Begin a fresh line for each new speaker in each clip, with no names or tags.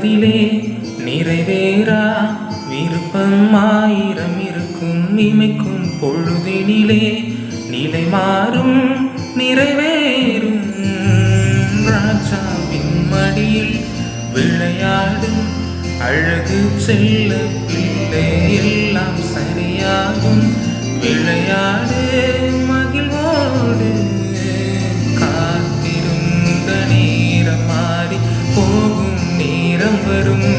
மனதிலே நிறைவேறா விருப்பம் ஆயிரம் இருக்கும். இமைக்கும் பொழுதினிலே நிலை மாறும் நிறைவேறும். ராஜாவின் மடியில் விளையாடும் அழகு செல்ல பிள்ளை எல்லாம் சரியாகும். விளையாடு மகிழ்வோடு, காத்திருந்த நேரம் மாறி போகும் நேரம் வரும்.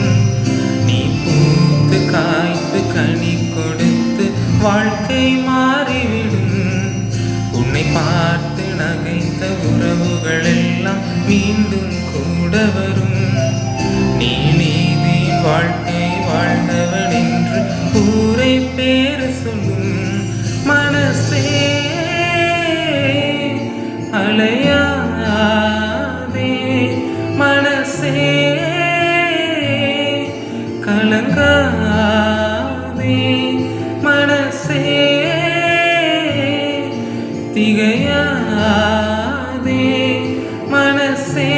நீ பூத்து காய்த்து கனி கொடுத்து வாழ்க்கை மாறிவிடும். உன்னை பார்த்து நகைத்த உறவுகள் எல்லாம் மீண்டும் கூட வரும். நீ நீதியின் வாழ்க்கை வாழ்ந்தவன் என்று ஊரை பேர சொல்லும். மனசே அலையாதே, மனசே கலங்காதே, மனசே திகையாதே, மனசே